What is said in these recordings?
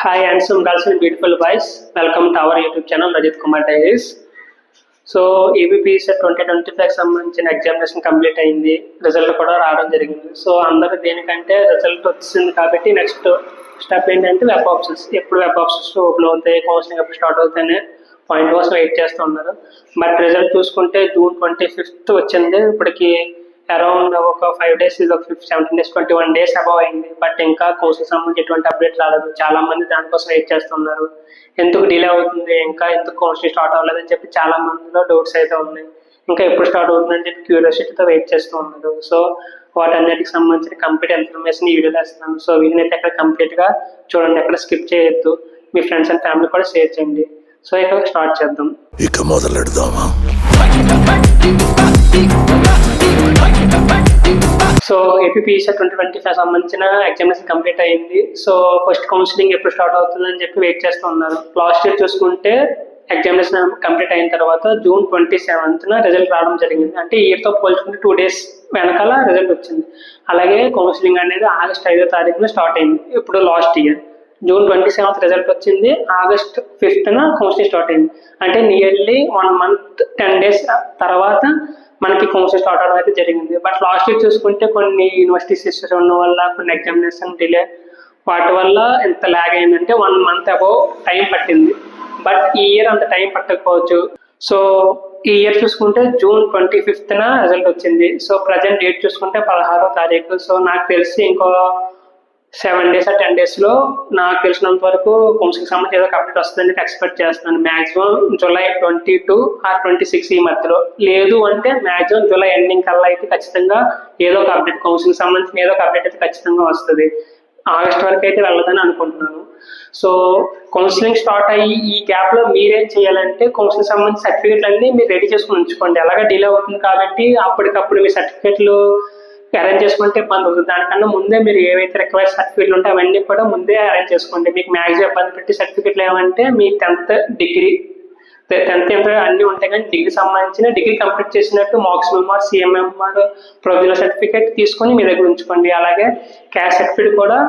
Hi, handsome girls and beautiful boys. Welcome to our YouTube channel, Rajit Kumar Diaries. So ABPS 2025 సంబంధించిన examination complete అయింది, result కూడా రావడం జరిగింది. So అందరూ దేనికంటే రిజల్ట్ వచ్చింది కాబట్టి నెక్స్ట్ స్టెప్ ఏంటంటే వెబ్ ఆప్షన్స్. ఎప్పుడు వెబ్ ఆప్షన్స్ ఓపెన్ అవుతాయి, కౌన్సిలింగ్ ఎప్పుడు స్టార్ట్ అవుతాయనే పాయింట్ కోసం వెయిట్ చేస్తూ ఉన్నారు. బట్ రిజల్ట్ చూసుకుంటే June 25th వచ్చింది. ఇప్పటికి అరౌండ్ ఒక 5 days, ఇది ఒక 17 days, 21 days అబౌవ్ అయింది. బట్ ఇంకా కోర్సుకి సంబంధించి ఎటువంటి అప్డేట్ రాలేదు. చాలా మంది దానికోసం వెయిట్ చేస్తున్నారు. ఎందుకు డిలే అవుతుంది, ఇంకా ఎందుకు కౌన్సిలింగ్ స్టార్ట్ అవ్వలేదని చెప్పి చాలా మందిలో డౌట్స్ అయితే ఉన్నాయి. ఇంకా ఎప్పుడు స్టార్ట్ అవుతుందని చెప్పి క్యూరియాసిటీతో వెయిట్ చేస్తూ ఉన్నారు. సో వాటన్నిటికి సంబంధించిన కంప్లీట్ ఇన్ఫర్మేషన్ ఈ వీడియోలో ఇస్తున్నాను. సో వీడియోని అయితే ఎక్కడ కంప్లీట్గా చూడండి, ఎక్కడ స్కిప్ చేయొద్దు. మీ ఫ్రెండ్స్ అండ్ ఫ్యామిలీ కూడా షేర్ చేయండి. సో ఇక స్టార్ట్ చేద్దాం. ఇక మొదలెడదామా? సో ఏపీపీఎస్ 2025 సంబంధించిన ఎగ్జామినేషన్ కంప్లీట్ అయింది. సో ఫస్ట్ కౌన్సిలింగ్ ఎప్పుడు స్టార్ట్ అవుతుందని చెప్పి వెయిట్ చేస్తూ ఉన్నారు. లాస్ట్ ఇయర్ చూసుకుంటే ఎగ్జామినేషన్ కంప్లీట్ అయిన తర్వాత June 27th రిజల్ట్ రావడం జరిగింది. అంటే ఈ ఇయర్తో పోల్చుకుంటే 2 days వెనకాల రిజల్ట్ వచ్చింది. అలాగే కౌన్సిలింగ్ అనేది August 5th స్టార్ట్ అయింది. ఇప్పుడు last year June 27th result వచ్చింది, August 5th కౌన్సిలింగ్ స్టార్ట్ అయింది. అంటే నియర్లీ 1 month 10 days తర్వాత మనకి కౌన్సిలింగ్ స్టార్ట్ అవడం అయితే జరిగింది. బట్ లాస్ట్ ఇయర్ చూసుకుంటే కొన్ని యూనివర్సిటీస్ ఇష్యూస్ ఉన్న వల్ల, కొన్ని ఎగ్జామినేషన్ డిలే, వాటి వల్ల ఎంత ల్యాగ్ అయిందంటే 1 month అబౌవ్ టైం పట్టింది. బట్ ఈ ఇయర్ అంత టైం పట్టకపోవచ్చు. సో ఈ ఇయర్ చూసుకుంటే June 25th రిజల్ట్ వచ్చింది. సో ప్రజెంట్ డేట్ చూసుకుంటే 16వ తారీఖు. సో నాకు తెలిసి ఇంకో 7 days or 10 days నాకు తెలిసినంత వరకు కౌన్సిలింగ్ సంబంధించి ఏదో అప్డేట్ వస్తుందని ఎక్స్పెక్ట్ చేస్తున్నాను. మాక్సిమం July 22 or 26 ఈ మధ్యలో, లేదు అంటే మాక్సిమం July ఎండింగ్ కల్లా అయితే ఖచ్చితంగా ఏదో ఒక అప్డేట్, కౌన్సిలింగ్ సంబంధించిన ఏదో ఒక అప్డేట్ అయితే ఖచ్చితంగా వస్తుంది. August వరకు అయితే వెళ్ళదని అనుకుంటున్నాను. సో కౌన్సిలింగ్ స్టార్ట్ అయ్యి ఈ గ్యాప్లో మీరేం చేయాలంటే కౌన్సిలింగ్ సంబంధించిన సర్టిఫికేట్లు అన్నీ మీరు రెడీ చేసుకుని ఉంచుకోండి. ఎలాగ డిలే అవుతుంది కాబట్టి అప్పటికప్పుడు మీ సర్టిఫికేట్లు అరేంజ్ చేసుకుంటే ఇబ్బంది అవుతుంది. దానికన్నా ముందే మీరు ఏవైతే రిక్వైర్డ్ సర్టిఫికేట్లు ఉంటాయో అవన్నీ కూడా ముందే అరేంజ్ చేసుకోండి. మీకు మ్యాక్సిమం ఇబ్బంది పెట్టి సర్టిఫికేట్లు ఏమంటే మీ 10th డిగ్రీ, 10th ఇంటర్ అన్నీ ఉంటాయి. కానీ డిగ్రీ సంబంధించిన డిగ్రీ కంప్లీట్ చేసినట్టు మార్క్స్ మెమోర్, సిఎంఎంఆర్, ప్రొవిజనల్ సర్టిఫికేట్ తీసుకొని మీ దగ్గర ఉంచుకోండి. అలాగే క్యాస్ట్ సర్టిఫికేట్ కూడా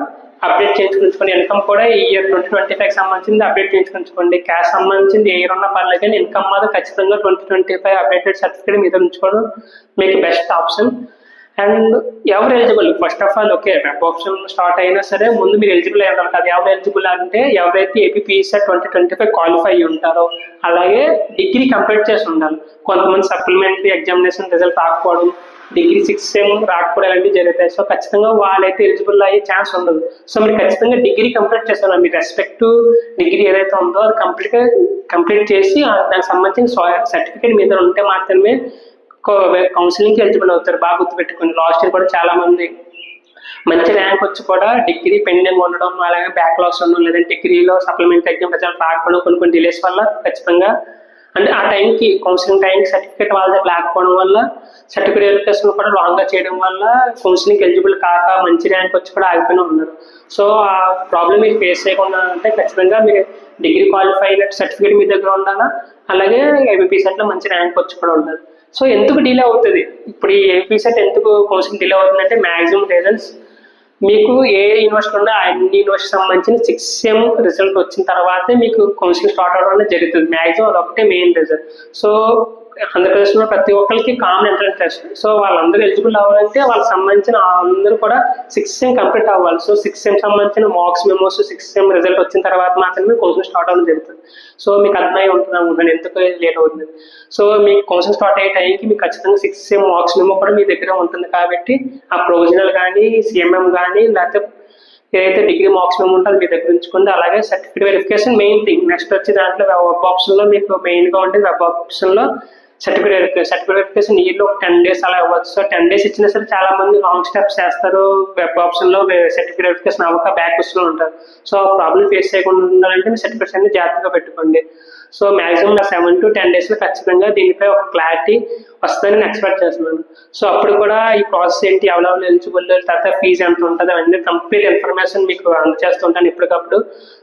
అప్డేట్ చేయించుకుంటుకోండి. ఇన్కమ్ కూడా ఈ ఇయర్ 2025 సంబంధించింది అప్డేట్ చేయించుకుంటుకోండి. క్యాస్ట్ సంబంధించింది ఏ ఇయర్ ఉన్నా పర్లేదు, కానీ ఇన్కమ్ మాత్రం ఖచ్చితంగా 2025 అప్డేటెడ్ సర్టిఫికేట్ మీద ఉంచుకోవడం మీకు బెస్ట్ ఆప్షన్. అండ్ ఎవరు eligible, first of all okay web option start అయినా సరే ముందు మీరు ఎలిజిబుల్ అయ్యి ఉంటారు. అది ఎవరు ఎలిజిబుల్ అంటే ఎవరైతే ఏపీపీఎస్ 2025 క్వాలిఫై అయ్యి ఉంటారో, అలాగే డిగ్రీ కంప్లీట్ చేసి ఉండాలి. కొంతమంది సప్లిమెంటరీ ఎగ్జామినేషన్ రిజల్ట్ రాకపోవడం, డిగ్రీ 6th sem రాకపోవడం ఇలాంటివి జరుగుతాయి. సో ఖచ్చితంగా వాళ్ళైతే ఎలిజిబుల్ అయ్యే ఛాన్స్ ఉండదు. సో మీరు ఖచ్చితంగా డిగ్రీ కంప్లీట్ చేస్తారు. మీ రెస్పెక్ట్ డిగ్రీ ఏదైతే ఉందో అది కంప్లీట్ చేసి దానికి సంబంధించిన సర్టిఫికేట్ మీద ఉంటే మాత్రమే కౌన్సిలింగ్కి ఎలిజిబుల్ అవుతారు. బాగా గుర్తుపెట్టుకోండి. లాస్ట్ ఇయర్ కూడా చాలా మంది మంచి ర్యాంక్ వచ్చి కూడా డిగ్రీ పెండింగ్ ఉండడం, అలాగే బ్యాక్లాగ్స్ ఉండడం, లేదంటే డిగ్రీలో సప్లిమెంటరీ ఎగ్జామ్ రిజల్ట్ రాకపోవడం, కొన్ని డిలేస్ వల్ల ఖచ్చితంగా అంటే ఆ టైంకి కౌన్సిలింగ్ టైంకి సర్టిఫికేట్ వాళ్ళ దగ్గర లేకపోవడం వల్ల, సర్టిఫికేట్ వెరిఫికేషన్ కూడా రాంగ్గా చేయడం వల్ల కౌన్సిలింగ్ ఎలిజిబుల్ కాక మంచి ర్యాంక్ వచ్చి కూడా ఆగిపోయినా ఉన్నారు. సో ఆ ప్రాబ్లమ్ మీరు ఫేస్ చేయకుండా అంటే ఖచ్చితంగా మీరు డిగ్రీ క్వాలిఫై అయినట్టు సర్టిఫికేట్ మీ దగ్గర ఉండాలా, అలాగే ఏపీపీఎస్లో మంచి ర్యాంక్ వచ్చి కూడా ఉండాలి. సో ఎందుకు డిలే అవుతుంది, ఇప్పుడు ఈ ఏపీసెట్ ఎందుకు కౌన్సిలింగ్ డిలే అవుతుందంటే మ్యాక్సిమం రీజన్స్ మీకు ఏ యూనివర్సిటీ ఉన్నా అన్ని యూనివర్సిటీ సంబంధించిన 6th sem రిజల్ట్ వచ్చిన తర్వాతే మీకు కౌన్సిలింగ్ స్టార్ట్ అవడం జరుగుతుంది. మ్యాక్సిమం అదొకటే మెయిన్ రీజన్. సో ఆంధ్రప్రదేశ్లో ప్రతి ఒక్కరికి కామన్ ఎంట్రన్స్ టెస్ట్. సో వాళ్ళందరూ ఎలిజిబుల్ అవ్వాలంటే వాళ్ళకి సంబంధించిన అందరూ కూడా 6th sem కంప్లీట్ అవ్వాలి. సో 6th sem సంబంధించిన marks memos 6th sem result వచ్చిన తర్వాత మాత్రమే కౌన్సిలింగ్ స్టార్ట్ అవ్వడం జరుగుతుంది. సో మీకు అర్థమై ఉంటుంది అనుకుంటాను ఎందుకు లేట్ అవుతుంది. సో మీకు కౌన్సిలింగ్ స్టార్ట్ అయ్యే టైంకి మీకు ఖచ్చితంగా 6th sem మార్క్స్ మెమో కూడా మీ దగ్గర ఉంటుంది కాబట్టి ఆ ప్రొవిజనల్ కానీ, సిఎంఎం కానీ, లేకపోతే ఏదైతే డిగ్రీ మార్క్స్ మెమో ఉంటుందో మీ దగ్గర ఉంచుకుంది. అలాగే certificate verification main thing. Next వచ్చి దాంట్లో వెబ్ ఆప్షన్లో మీకు మెయిన్గా ఉంటుంది. వెబ్ ఆప్షన్లో సర్టిఫికేట్ వెరిఫికేషన్ ఇయర్లో 10 days అలా అవ్వచ్చు. సో 10 days ఇచ్చినా సరే చాలా మంది రాంగ్ స్టెప్స్ చేస్తారు. వెబ్ ఆప్షన్లో సర్టిఫికేట్ వెరిఫికేషన్ అవ్వక బ్యాక్ వస్తూ ఉంటారు. సో ప్రాబ్లం ఫేస్ చేయకుండా ఉండాలంటే మీ సర్టిఫికేట్స్ అన్ని జాగ్రత్తగా పెట్టుకోండి. సో మాక్సిమం 7 to 10 days ఖచ్చితంగా దీనిపై ఒక క్లారిటీ వస్తుందని నేను ఎక్స్పెక్ట్ చేస్తున్నాను. సో అప్పుడు కూడా ఈ ప్రాసెస్ ఏంటి, ఎవరెవరు ఎలిజిబుల్, తర్వాత ఫీజు ఎంత ఉంటుంది, అవన్నీ కంప్లీట్ ఇన్ఫర్మేషన్ మీకు అందజేస్తుంటాను ఎప్పటికప్పుడు.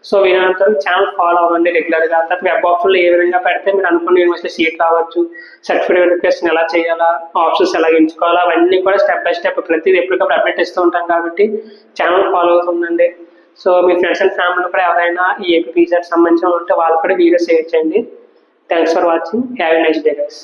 సో వీరంతా ఛానల్ ఫాలో అవ్వండి రెగ్యులర్గా. తర్వాత వెబ్ ఆప్షన్లో ఏ విధంగా పెడితే మీరు అనుకున్న యూనివర్సిటీ సీట్ రావచ్చు, సర్టిఫికేట్ వెరిఫికేషన్ ఎలా చేయాలా, ఆప్షన్స్ ఎలా ఎంచుకోవాలా, అవన్నీ కూడా స్టెప్ బై స్టెప్ ప్రతిదీ ఎప్పటికప్పుడు అప్డేట్ ఇస్తూ ఉంటాం కాబట్టి ఛానల్ ఫాలో అవుతుందండి. So me friends and family కూడా ఎవరైనా ఈ ఏపీపీసెట్ సంబంధించిన ఉంటే వాళ్ళు కూడా వీడియో షేర్ చేయండి. Thanks for watching. Have a nice day guys.